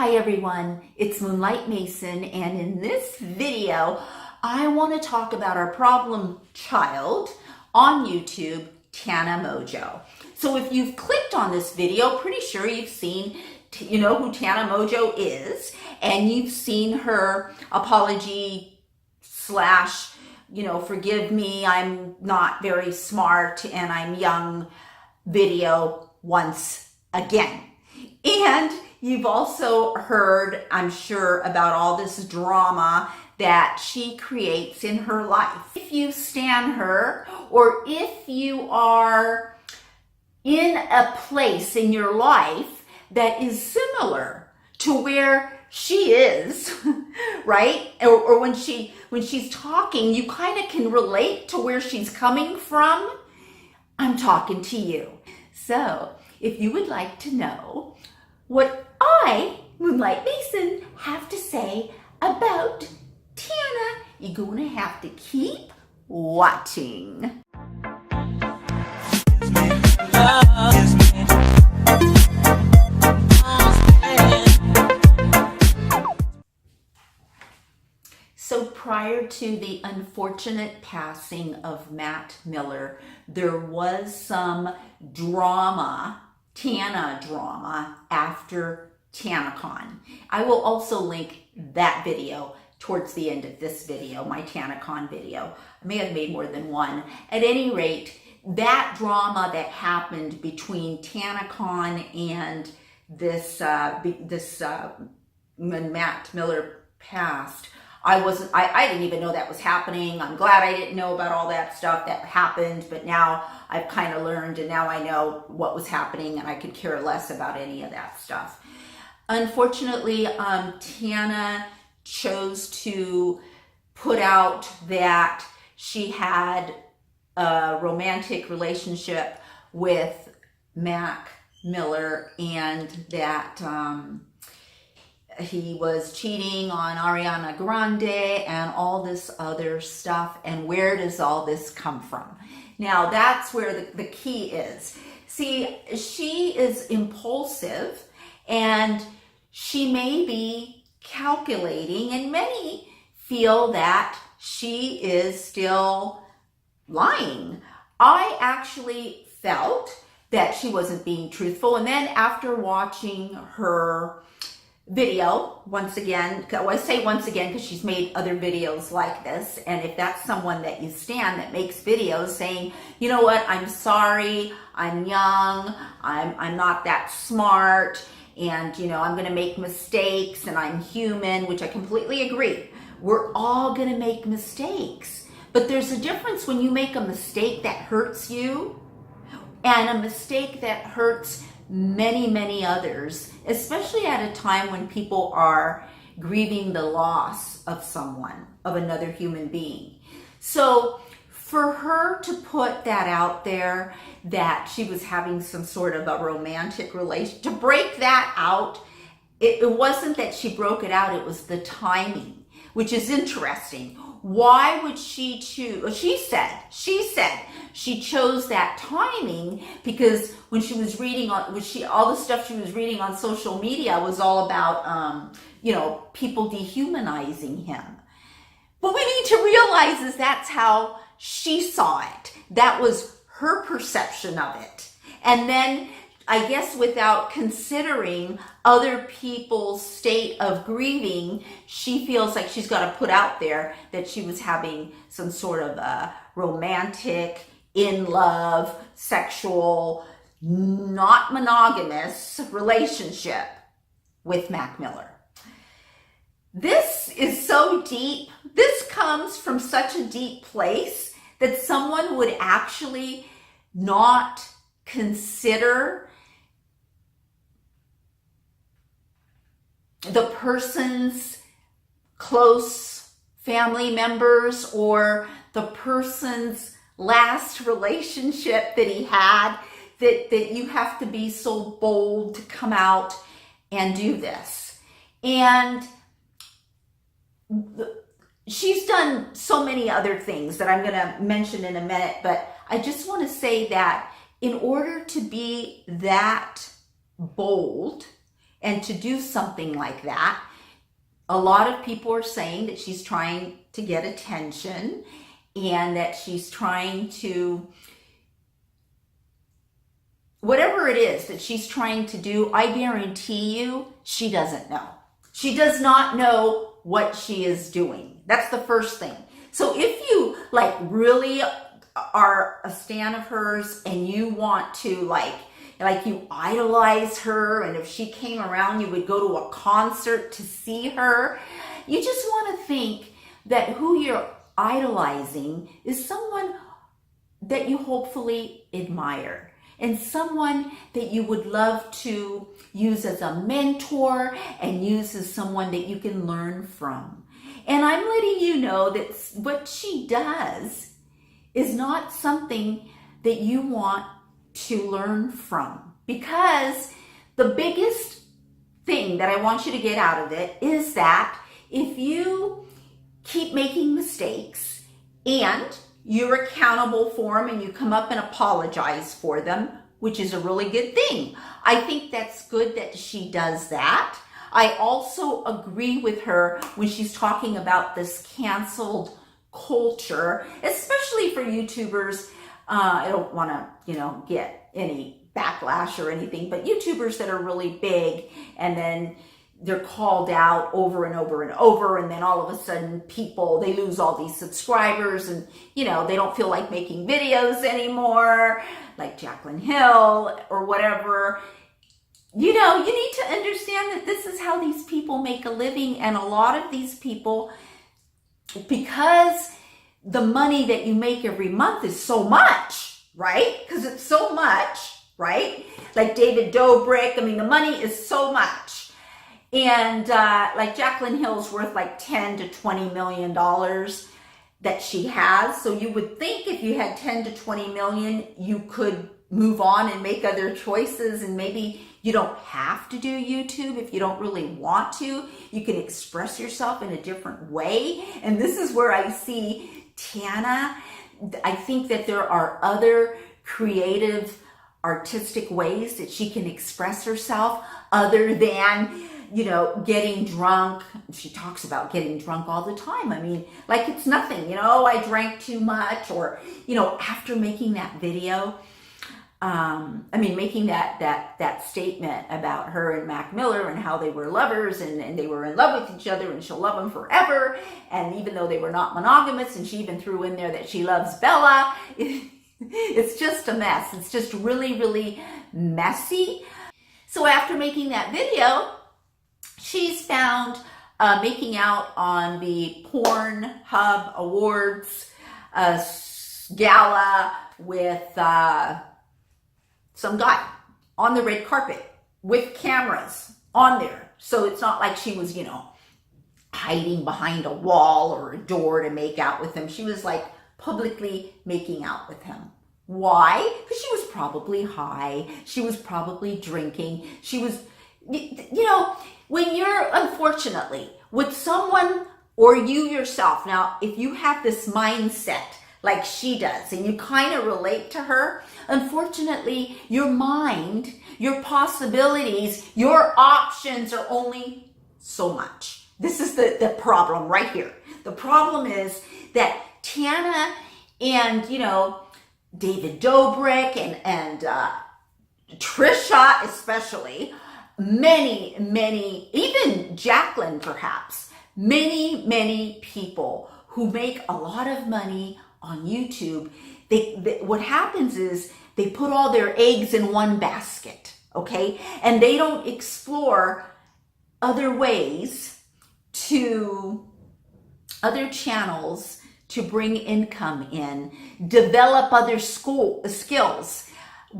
Hi everyone, it's Moonlight Mason, and in this video I want to talk about our problem child on YouTube, Tana Mongeau. So if you've clicked on this video, pretty sure you've seen, you know who Tana Mongeau is, and you've seen her apology slash, forgive me, I'm not very smart and I'm young video once again. And you've also heard, I'm sure, about all this drama that she creates in her life. If you stan her, or if you are in a place in your life that is similar to where she is, right? Or when she's talking, you kind of can relate to where she's coming from. I'm talking to you. So if you would like to know what I, Moonlight Mason, have to say about Tana, you're going to have to keep watching. So prior to the unfortunate passing of Matt Miller, there was some drama, Tana drama, after TanaCon. I will also link that video towards the end of this video, my TanaCon video. I may have made more than one. At any rate, that drama that happened between TanaCon and this when Matt Miller passed, I didn't even know that was happening. I'm glad I didn't know about all that stuff that happened, but now I've kind of learned, and now I know what was happening, and I could care less about any of that stuff. Unfortunately, Tana chose to put out that she had a romantic relationship with Mac Miller, and that he was cheating on Ariana Grande and all this other stuff. And where does all this come from? Now, that's where the key is. See, she is impulsive and she may be calculating, and many feel that she is still lying. I actually felt that she wasn't being truthful. And then after watching her video, once again, I say once again because she's made other videos like this, and if that's someone that you stan that makes videos saying, you know what, I'm sorry, I'm young, I'm not that smart, and I'm going to make mistakes, and I'm human, which I completely agree. We're all going to make mistakes, but there's a difference when you make a mistake that hurts you and a mistake that hurts many others, especially at a time when people are grieving the loss of someone, of another human being. So for her to put that out there, that she was having some sort of a romantic relation, to break that out, it wasn't that she broke it out, it was the timing, which is interesting. Why would she choose? She said she chose that timing because when she was reading all the stuff she was reading on social media was all about, people dehumanizing him. What we need to realize is that's how she saw it. That was her perception of it. And then, I guess, without considering other people's state of grieving, she feels like she's got to put out there that she was having some sort of a romantic, in love, sexual, not monogamous relationship with Mac Miller. This is so deep. This comes from such a deep place that someone would actually not consider the person's close family members or the person's last relationship that he had, that you have to be so bold to come out and do this. And she's done so many other things that I'm going to mention in a minute, but I just want to say that in order to be that bold And to do something like that, a lot of people are saying that she's trying to get attention and that she's trying to, whatever it is that she's trying to do, I guarantee you she doesn't know. She does not know what she is doing. That's the first thing. So if you like really are a stan of hers and you want to like you idolize her, and if she came around you would go to a concert to see her, you just want to think that who you're idolizing is someone that you hopefully admire and someone that you would love to use as a mentor and use as someone that you can learn from. And I'm letting you know that what she does is not something that you want to learn from, because the biggest thing that I want you to get out of it is that if you keep making mistakes and you're accountable for them and you come up and apologize for them, which is a really good thing. I think that's good that she does that. I also agree with her when she's talking about this canceled culture, especially for YouTubers. I don't want to, get any backlash or anything, but YouTubers that are really big and then they're called out over and over and over, and then all of a sudden they lose all these subscribers and, they don't feel like making videos anymore, like Jaclyn Hill or whatever. You need to understand that this is how these people make a living, and a lot of these people, because the money that you make every month is so much, right? Because it's so much, right? Like David Dobrik, the money is so much. And like Jaclyn Hill's worth like $10 to $20 million that she has. So you would think if you had 10 to 20 million, you could move on and make other choices, and maybe you don't have to do YouTube if you don't really want to. You can express yourself in a different way. And this is where I see Tana. I think that there are other creative, artistic ways that she can express herself other than, getting drunk. She talks about getting drunk all the time. Like it's nothing, I drank too much, or, after making that video, making that statement about her and Mac Miller and how they were lovers and they were in love with each other and she'll love them forever. And even though they were not monogamous, and she even threw in there that she loves Bella, it's just a mess. It's just really, really messy. So after making that video, she's found making out on the Pornhub Awards gala with some guy on the red carpet with cameras on there. So it's not like she was, hiding behind a wall or a door to make out with him. She was like publicly making out with him. Why? Because she was probably high. She was probably drinking. She was, when you're unfortunately with someone or you yourself, now if you have this mindset like she does and you kind of relate to her, unfortunately your mind, your possibilities, your options are only so much. This is the problem right here. The problem is that Tana and, David Dobrik and Trisha especially, many, even Jaclyn perhaps, many people who make a lot of money on YouTube, what happens is they put all their eggs in one basket, okay? And they don't explore other ways other channels to bring income in, develop other skills.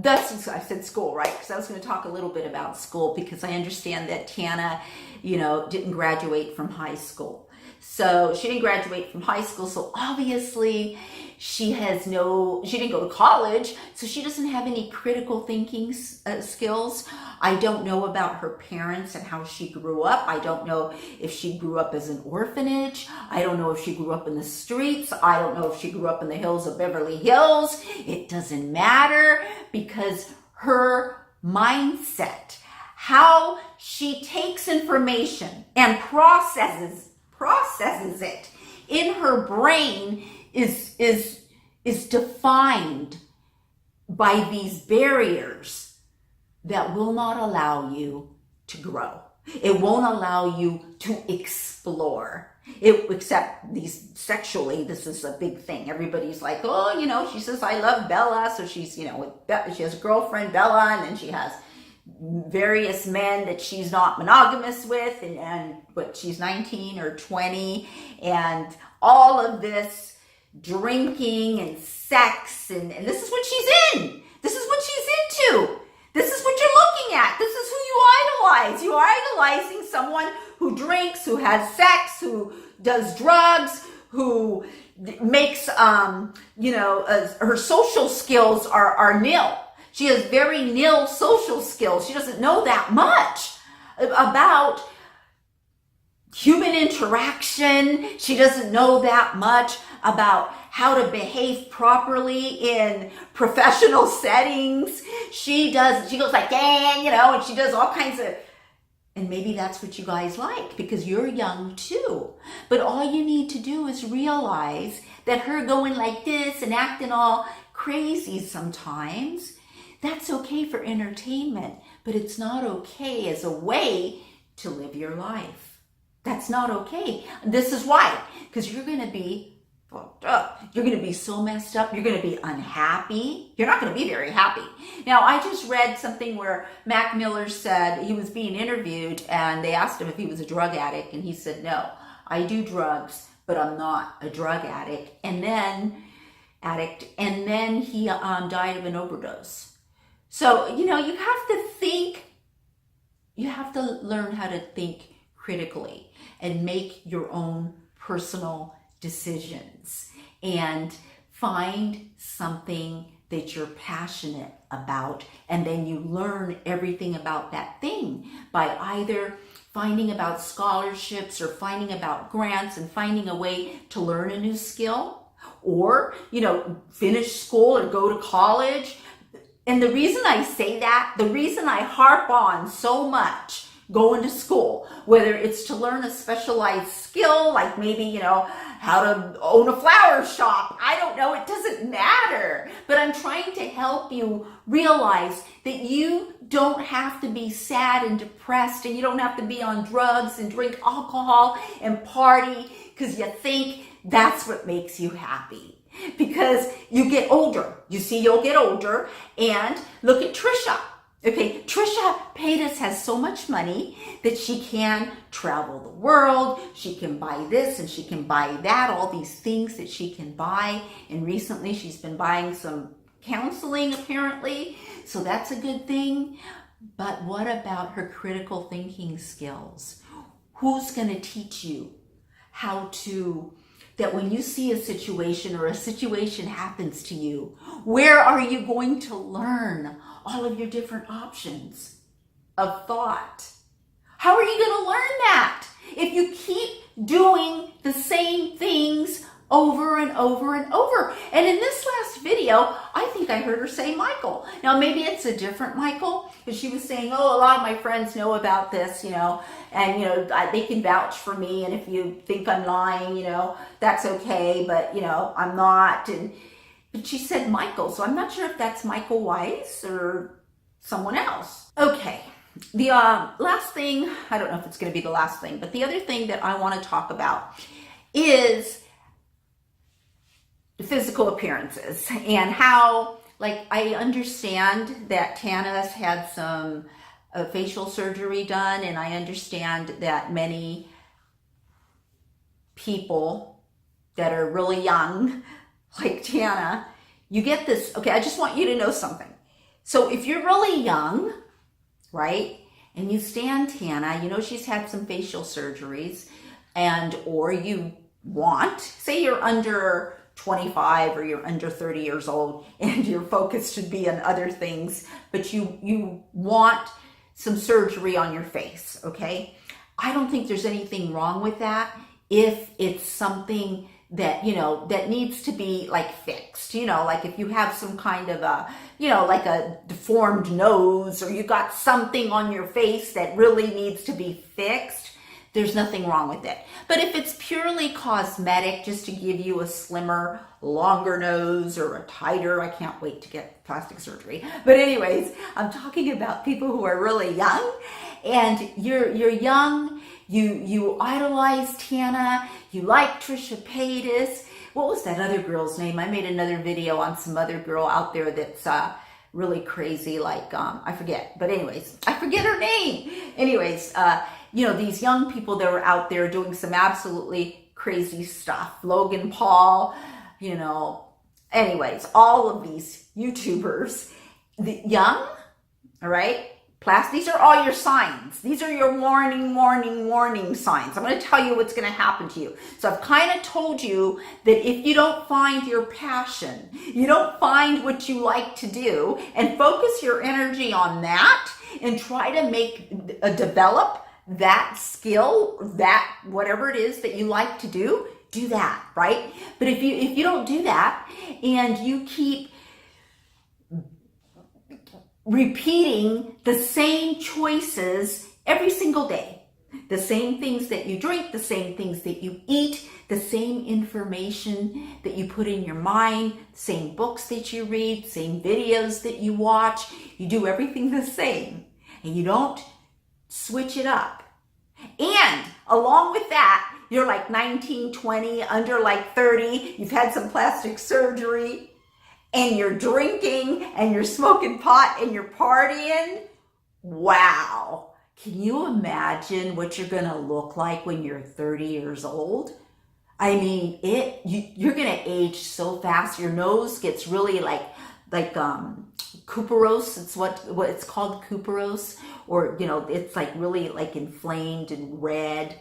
I said school, right? Because I was going to talk a little bit about school, because I understand that Tana, didn't graduate from high school. So she didn't graduate from high school. So obviously she didn't go to college. So she doesn't have any critical thinking skills. I don't know about her parents and how she grew up. I don't know if she grew up as an orphanage. I don't know if she grew up in the streets. I don't know if she grew up in the hills of Beverly Hills. It doesn't matter, because her mindset, how she takes information and processes it in her brain is defined by these barriers that will not allow you to grow. It won't allow you to explore. Except these sexually, this is a big thing. Everybody's like, oh, she says, I love Bella. So she's, she has a girlfriend, Bella, and then she has various men that she's not monogamous with, but she's 19 or 20, and all of this drinking and sex, and this is what she's in. This is what she's into. This is what you're looking at. This is who you idolize. You are idolizing someone who drinks, who has sex, who does drugs, who makes, her social skills are nil. She has very nil social skills. She doesn't know that much about human interaction. She doesn't know that much about how to behave properly in professional settings. She goes like, dang, and she does all kinds of, and maybe that's what you guys like because you're young too. But all you need to do is realize that her going like this and acting all crazy sometimes, that's okay for entertainment, but it's not okay as a way to live your life. That's not okay. This is why, because you're going to be fucked up. You're going to be so messed up. You're going to be unhappy. You're not going to be very happy. Now, I just read something where Mac Miller said he was being interviewed and they asked him if he was a drug addict. And he said, no, I do drugs, but I'm not a drug addict. And then he died of an overdose. So, you have to think, you have to learn how to think critically and make your own personal decisions and find something that you're passionate about, and then you learn everything about that thing by either finding about scholarships or finding about grants and finding a way to learn a new skill, or finish school or go to college. And the reason I say that, the reason I harp on so much going to school, whether it's to learn a specialized skill, like maybe, how to own a flower shop. I don't know. It doesn't matter. But I'm trying to help you realize that you don't have to be sad and depressed, and you don't have to be on drugs and drink alcohol and party because you think that's what makes you happy. Because you get older. You'll get older. And look at Trisha. Okay, Trisha Paytas has so much money that she can travel the world. She can buy this and she can buy that, all these things that she can buy. And recently she's been buying some counseling apparently. So that's a good thing. But what about her critical thinking skills? Who's going to teach you how to, that when you see a situation or a situation happens to you, where are you going to learn all of your different options of thought? How are you going to learn that if you keep doing the same things over and over and over? And in this last video, I think I heard her say Michael. Now, maybe it's a different Michael, because she was saying, oh, a lot of my friends know about this, and, they can vouch for me. And if you think I'm lying, that's okay. But, I'm not. But she said Michael, so I'm not sure if that's Michael Weiss or someone else. Okay, the last thing, I don't know if it's going to be the last thing, but the other thing that I want to talk about is physical appearances and how, I understand that Tana's had some facial surgery done, and I understand that many people that are really young, like Tana, you get this. Okay, I just want you to know something. So if you're really young, right, and you stand Tana, she's had some facial surgeries, or you say you're under 25 or you're under 30 years old and your focus should be on other things, but you want some surgery on your face, okay? I don't think there's anything wrong with that if it's something that, you know, that needs to be like fixed. You know, like if you have some kind of a, you know, like a deformed nose, or you got something on your face that really needs to be fixed, there's nothing wrong with it. But if it's purely cosmetic, just to give you a slimmer, longer nose or a tighter, I can't wait to get plastic surgery. But anyways, I'm talking about people who are really young, and you're young, you idolize Tana, you like Trisha Paytas. What was that other girl's name? I made another video on some other girl out there that's really crazy, like I forget. But anyways, I forget her name. Anyways, you know, these young people that were out there doing some absolutely crazy stuff. Logan Paul, you know. Anyways, all of these YouTubers, the young, all right? These are all your signs. These are your warning signs. I'm going to tell you what's going to happen to you. So I've kind of told you that if you don't find your passion, you don't find what you like to do, and focus your energy on that and try to develop that skill, that whatever it is that you like to do that, right? But if you don't do that, and you keep repeating the same choices every single day, the same things that you drink, the same things that you eat, the same information that you put in your mind, same books that you read, same videos that you watch, you do everything the same, and you don't switch it up. And along with that, you're like 19, 20, under like 30, you've had some plastic surgery, and you're drinking, and you're smoking pot, and you're partying. Wow. Can you imagine what you're going to look like when you're 30 years old? I mean, you're going to age so fast. Your nose gets really like cuperose. It's what it's called, cuperose, or, you know, it's like really like inflamed and red,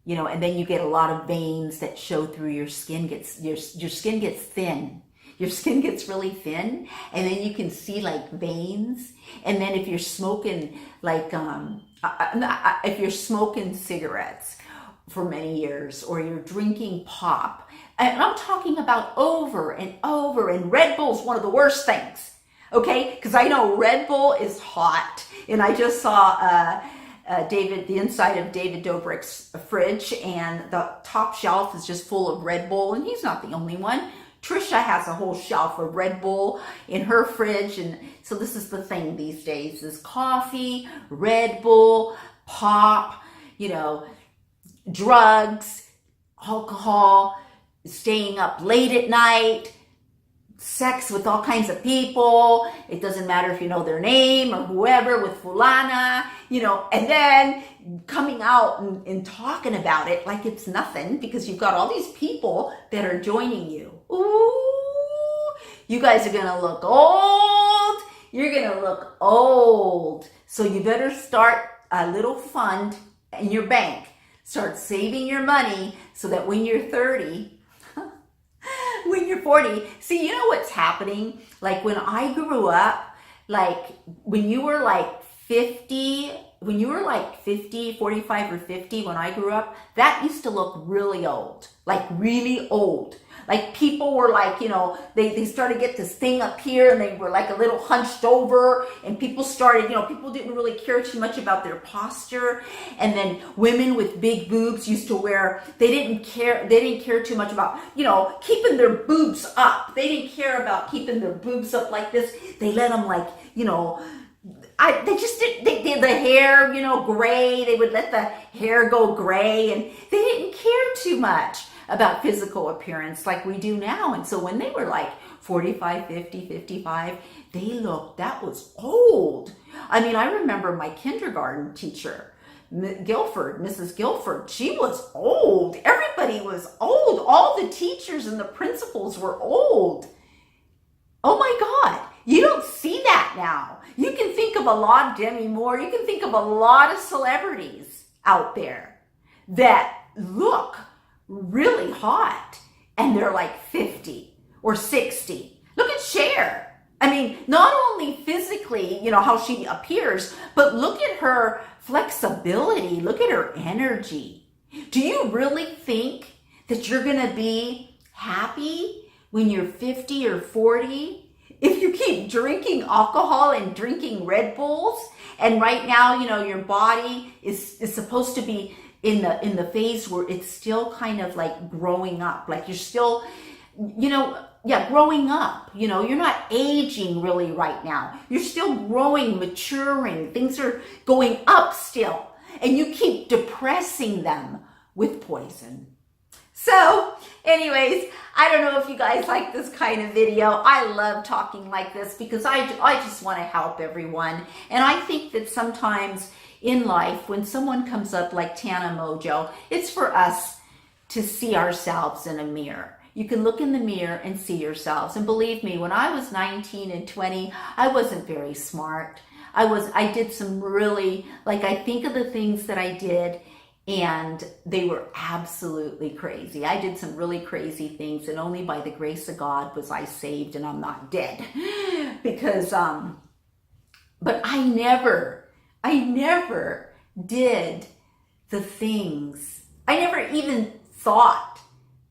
you know, and then you get a lot of veins that show through your skin. Your skin gets thin. Your skin gets really thin, and then you can see like veins. And then if you're smoking like, if you're smoking cigarettes for many years, or you're drinking pop, and I'm talking about over and over, and Red Bull's one of the worst things, okay? Because I know Red Bull is hot, and I just saw the inside of David Dobrik's fridge, and the top shelf is just full of Red Bull, and he's not the only one. Trisha has a whole shelf of Red Bull in her fridge, and so this is the thing these days, is coffee, Red Bull, pop, you know, drugs, alcohol, staying up late at night, sex with all kinds of people. It doesn't matter if you know their name or whoever, with fulana, you know, and then coming out and talking about it like it's nothing, because you've got all these people that are joining you. Ooh, you guys are gonna look old. You're gonna look old. So you better start a little fund in your bank. Start saving your money so that when you're 30, when you're 40, see, you know what's happening? Like when I grew up, like when you were like 50, 45 or 50, when I grew up, that used to look really old, like really old. Like people were like, you know, they started to get this thing up here, and they were like a little hunched over, and people started, you know, people didn't really care too much about their posture. And then women with big boobs used to wear, they didn't care too much about, you know, keeping their boobs up. They didn't care about keeping their boobs up like this. They let them, like, you know, they did the hair, you know, gray. They would let the hair go gray, and they didn't care too much about physical appearance like we do now. And so when they were like 45, 50, 55, that was old. I mean, I remember my kindergarten teacher, Mrs. Guilford, she was old. Everybody was old. All the teachers and the principals were old. Oh my God. You don't see that now. You can think of a lot, Demi Moore, you can think of a lot of celebrities out there that look really hot, and they're like 50 or 60. Look at Cher. I mean, not only physically, you know, how she appears, but look at her flexibility. Look at her energy. Do you really think that you're going to be happy when you're 50 or 40? If you keep drinking alcohol and drinking Red Bulls, and right now, you know, your body is supposed to be in the phase where it's still kind of like growing up, like you're still, you know, yeah, growing up, you know, you're not aging really right now. You're still growing, maturing. Things are going up still, and you keep depressing them with poison. So anyways, I don't know if you guys like this kind of video. I love talking like this because I just want to help everyone. And I think that sometimes in life, when someone comes up like Tana Mongeau, it's for us to see ourselves in a mirror. You can look in the mirror and see yourselves. And believe me, when I was 19 and 20, I wasn't very smart. I did some really, like, I think of the things that I did, and they were absolutely crazy. I did some really crazy things, and only by the grace of God was I saved and I'm not dead. Because, but I never did the things. I never even thought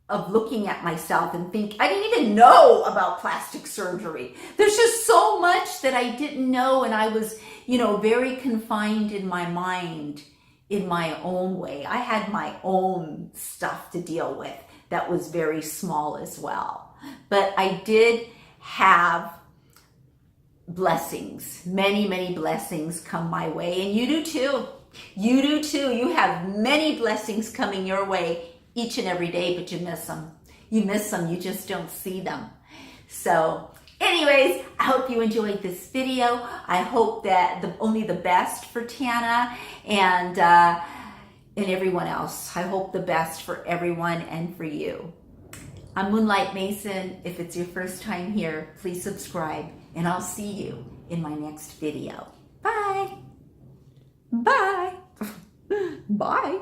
of looking at myself and think, I didn't even know about plastic surgery. There's just so much that I didn't know, and I was, you know, very confined in my mind in my own way. I had my own stuff to deal with that was very small as well. But I did have blessings, many, many blessings come my way, and you do too. You do too. You have many blessings coming your way each and every day, but you miss them. You miss them. You just don't see them. So anyways, I hope you enjoyed this video. I hope that only the best for Tana and everyone else. I hope the best for everyone and for you. I'm Moonlight Mason. If it's your first time here, please subscribe, and I'll see you in my next video. Bye. Bye. Bye.